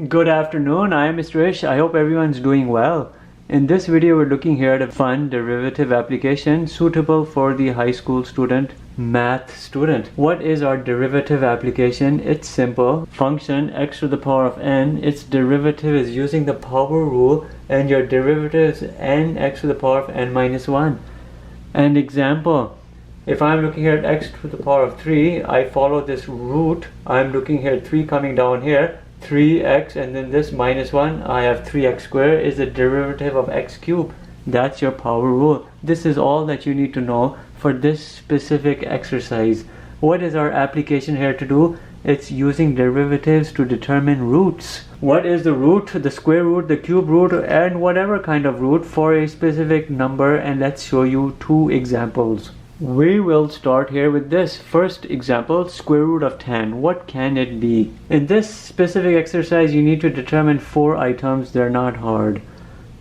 Good afternoon, I am Mr. Ish. I hope everyone's doing well. In this video, we're looking here at a fun derivative application suitable for the high school student, math student. What is our derivative application? It's simple. Function x to the power of n, its derivative is using the power rule, and your derivative is n x to the power of n minus 1. An example. If I'm looking here at x to the power of 3, I follow this root. I'm looking here at 3 coming down here. 3x and then this minus 1, I have 3x squared is the derivative of x cubed. That's your power rule. This is all that you need to know for this specific exercise. What is our application here to do? It's using derivatives to determine roots. What is the root, the square root, the cube root, and whatever kind of root for a specific number? And let's show you two examples. We will start here with this first example, square root of 10. What can it be? In this specific exercise, you need to determine 4 items. They're not hard.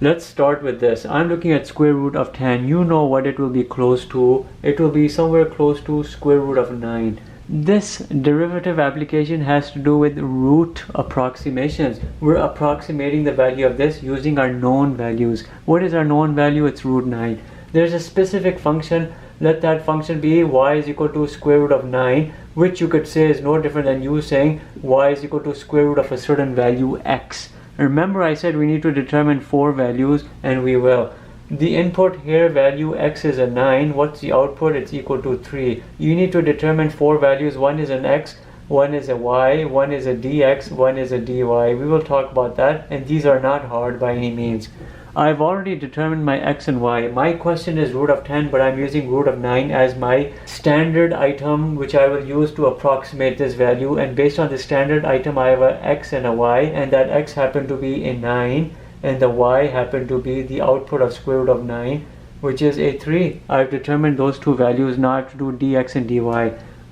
Let's start with this. I'm looking at square root of 10. You know what it will be close to. It will be somewhere close to square root of 9. This derivative application has to do with root approximations. We're approximating the value of this using our known values. What is our known value? It's root 9. There's a specific function. Let that function be y is equal to square root of 9, which you could say is no different than you saying y is equal to square root of a certain value x. Remember I said we need to determine 4 values, and we will. The input here, value x is a 9. What's the output? It's equal to 3. You need to determine 4 values. One is an x, one is a y, one is a dx, one is a dy. We will talk about that, and these are not hard by any means. I've already determined my x and y. My question is root of 10, but I'm using root of 9 as my standard item, which I will use to approximate this value. And based on the standard item, I have a x and a y, and that x happened to be a 9, and the y happened to be the output of square root of 9, which is a 3. I've determined those two values. Now I have to do dx and dy.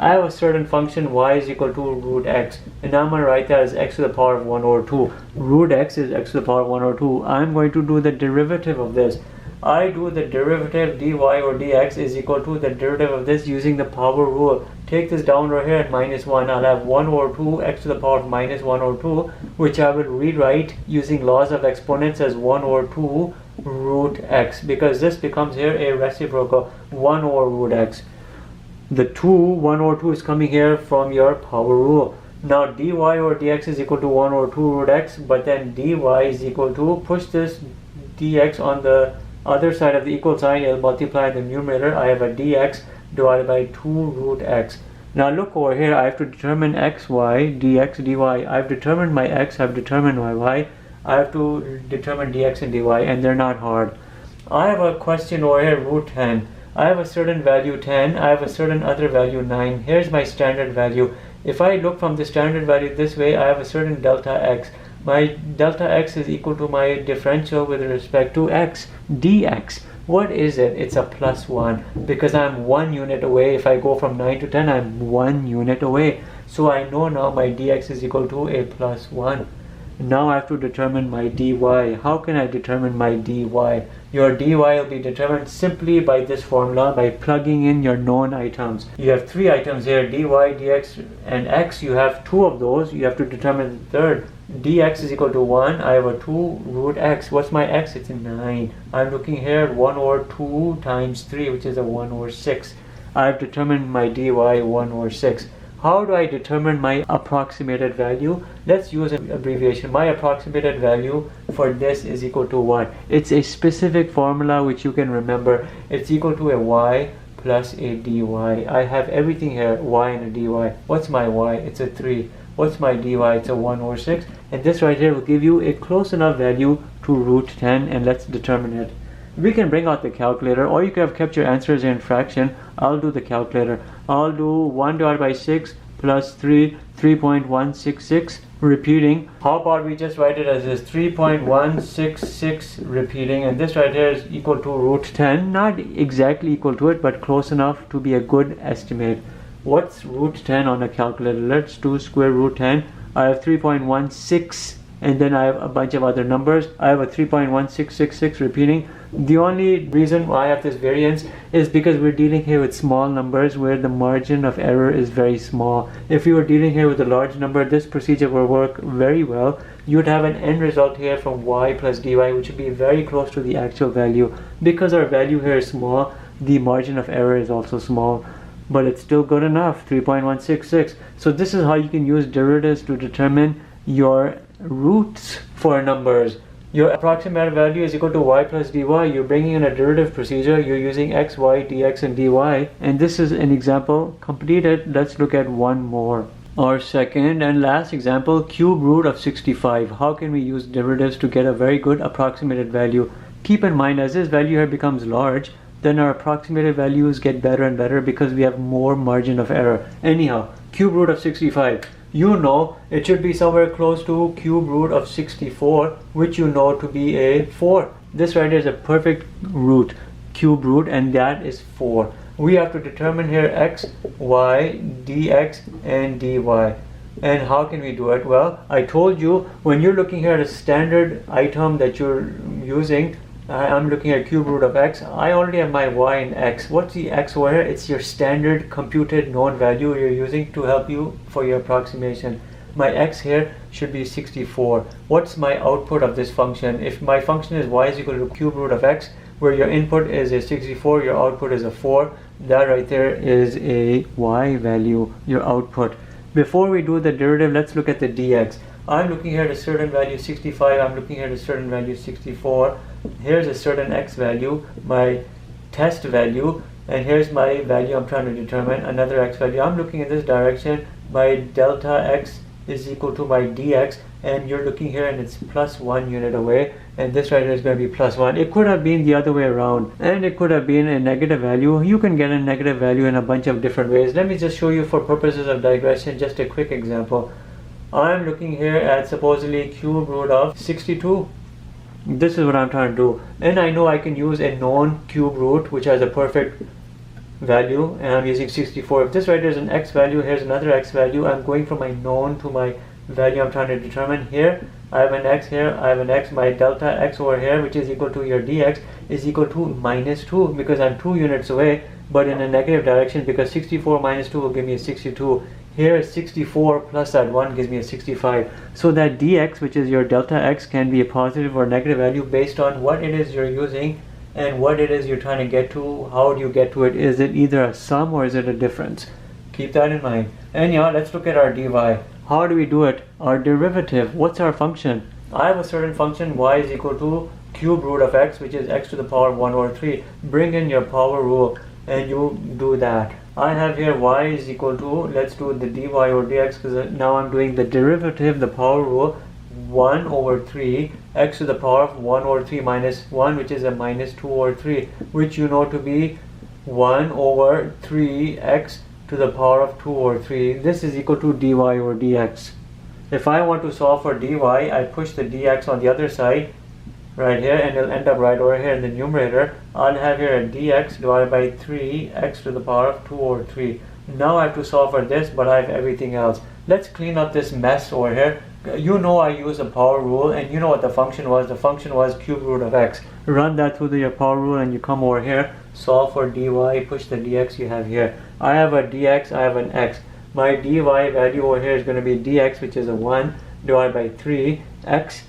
I have a certain function y is equal to root x, and now I'm going to write that as x to the power of 1 over 2. Root x is x to the power of 1 over 2. I'm going to do the derivative of this. I do the derivative dy or dx is equal to the derivative of this using the power rule. Take this down right here at minus 1. I'll have 1 over 2 x to the power of minus 1 over 2, which I will rewrite using laws of exponents as 1 over 2 root x, because this becomes here a reciprocal 1 over root x. The 1 over 2 is coming here from your power rule. Now dy over dx is equal to 1 over 2 root x, but then dy is equal to, push this dx on the other side of the equal sign, I'll multiply the numerator. I have a dx divided by 2 root x. Now look over here, I have to determine x, y, dx, dy. I've determined my x, I've determined my y. I have to determine dx and dy, and they're not hard. I have a question over here, root 10. I have a certain value 10, I have a certain other value 9. Here's my standard value. If I look from the standard value this way, I have a certain delta x. My delta x is equal to my differential with respect to x, dx. What is it? It's a plus 1, because I'm 1 unit away. If I go from 9 to 10, I'm 1 unit away. So I know now my dx is equal to a plus 1. Now I have to determine my dy. How can I determine my dy? Your dy will be determined simply by this formula, by plugging in your known items. You have 3 items here, dy, dx, and x. You have 2 of those. You have to determine the third. Dx is equal to 1. I have a 2 root x. What's my x? It's a 9. I'm looking here at 1 over 2 times 3, which is a 1 over 6. I've determined my dy 1 over 6. How do I determine my approximated value? Let's use an abbreviation. My approximated value for this is equal to what? It's a specific formula which you can remember. It's equal to a y plus a dy. I have everything here, y and a dy. What's my y? It's a 3. What's my dy? It's a 1 over 6. And this right here will give you a close enough value to root 10, and let's determine it. We can bring out the calculator, or you could have kept your answers in fraction. I'll do the calculator. I'll do 1 divided by 6 plus 3, 3.166 repeating. How about we just write it as this 3.166 repeating, and this right here is equal to root 10. Not exactly equal to it, but close enough to be a good estimate. What's root 10 on a calculator? Let's do square root 10. I have 3.16, and then I have a bunch of other numbers. I have a 3.1666 repeating. The only reason why I have this variance is because we're dealing here with small numbers where the margin of error is very small. If we were dealing here with a large number, this procedure will work very well. you'd have an end result here from y plus dy, which would be very close to the actual value. Because our value here is small, the margin of error is also small, but it's still good enough, 3.166. So this is how you can use derivatives to determine your roots for numbers. Your approximate value is equal to y plus dy. You're bringing in a derivative procedure. You're using x, y, dx, and dy. And this is an example completed. Let's look at one more. Our second and last example, cube root of 65. How can we use derivatives to get a very good approximated value? Keep in mind, as this value here becomes large, then our approximated values get better and better because we have more margin of error. Anyhow, cube root of 65. You know it should be somewhere close to cube root of 64, which you know to be a 4. This right here is a perfect root, cube root, and that is 4. We have to determine here x, y, dx, and dy. And how can we do it? Well, I told you when you're looking here at a standard item that you're using, I'm looking at cube root of x. I already have my y and x. What's the x over here? It's your standard computed known value you're using to help you for your approximation. My x here should be 64. What's my output of this function? If my function is y is equal to cube root of x, where your input is a 64, your output is a 4, that right there is a y value, your output. Before we do the derivative, let's look at the dx. I'm looking here at a certain value 65, I'm looking here at a certain value 64. Here's a certain x value, my test value, and here's my value I'm trying to determine, another x value. I'm looking in this direction, my delta x is equal to my dx, and you're looking here and it's plus 1 unit away, and this right here is going to be plus 1. It could have been the other way around, and it could have been a negative value. You can get a negative value in a bunch of different ways. Let me just show you, for purposes of digression, just a quick example. I'm looking here at supposedly cube root of 62. This is what I'm trying to do, and I know I can use a known cube root which has a perfect value, and I'm using 64. If this right here is an x value, here's another x value. I'm going from my known to my value I'm trying to determine. Here I have an x, here I have an x. My delta x over here, which is equal to your dx, is equal to minus 2 because I'm 2 units away, but in a negative direction, because 64 minus 2 will give me a 62. Here 64 plus that 1 gives me a 65. So that dx, which is your delta x, can be a positive or negative value based on what it is you're using and what it is you're trying to get to. How do you get to it? Is it either a sum or is it a difference? Keep that in mind. Anyhow, let's look at our dy. How do we do it? Our derivative. What's our function? I have a certain function, y is equal to cube root of x, which is x to the power of 1 over 3. Bring in your power rule and you do that. I have here y is equal to, let's do the dy over dx, because now I'm doing the derivative, the power rule, 1 over 3 x to the power of 1 over 3 minus 1, which is a minus 2 over 3, which you know to be 1 over 3 x to the power of 2 over 3. This is equal to dy over dx. If I want to solve for dy, I push the dx on the other side right here, and it'll end up right over here in the numerator. I'll have here a dx divided by 3 x to the power of 2 over 3. Now I have to solve for this, but I have everything else. Let's clean up this mess over here. You know I use a power rule, and you know what the function was. The function was cube root of x. Run that through your power rule and you come over here, solve for dy, push the dx you have here. I have a dx, I have an x. My dy value over here is going to be dx, which is a 1, divided by 3 x,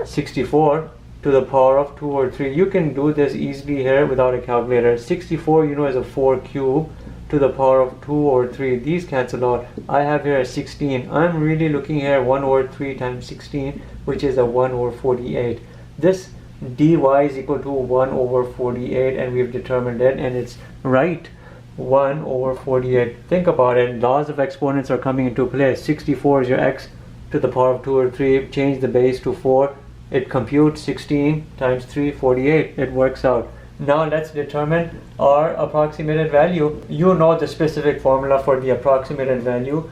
64, to the power of 2 over 3. You can do this easily here without a calculator. 64 you know is a 4 cube to the power of 2 over 3. These cancel out. I have here a 16. I'm really looking here 1 over 3 times 16, which is a 1 over 48. This dy is equal to 1 over 48, and we've determined it, and it's right. 1 over 48. Think about it. Laws of exponents are coming into play. 64 is your x to the power of 2 over 3. Change the base to 4. It computes 16 times 3, 48. It works out. Now let's determine our approximated value. You know the specific formula for the approximated value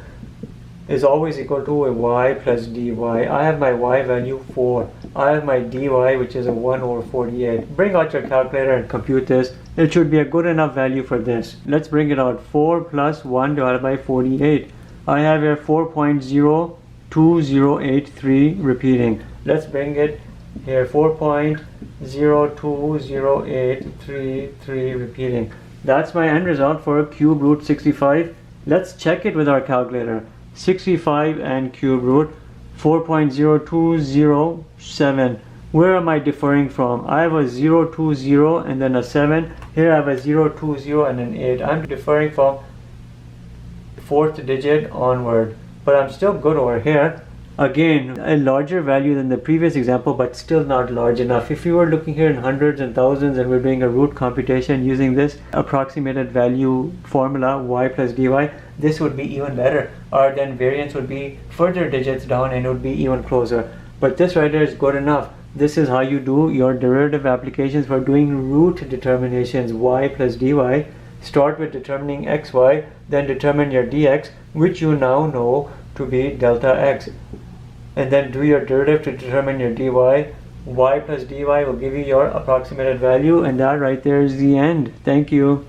is always equal to a y plus dy. I have my y value 4. I have my dy, which is a 1 over 48. Bring out your calculator and compute this. It should be a good enough value for this. Let's bring it out. 4 plus 1 divided by 48. I have here 4.02083 repeating. Let's bring it here, 4.020833 repeating. That's my end result for cube root 65. Let's check it with our calculator. 65 and cube root. 4.0207. Where am I differing from? I have a 020 and then a 7. Here I have a 020 and an 8. I'm differing from fourth digit onward, but I'm still good over here. Again, a larger value than the previous example, but still not large enough. If you were looking here in hundreds and thousands and we're doing a root computation using this approximated value formula, y plus dy, this would be even better. Or then variance would be further digits down and it would be even closer. But this right here is good enough. This is how you do your derivative applications for doing root determinations, y plus dy. Start with determining xy, then determine your dx, which you now know to be delta x. And then do your derivative to determine your dy. Y plus dy will give you your approximated value, and that right there is the end. Thank you.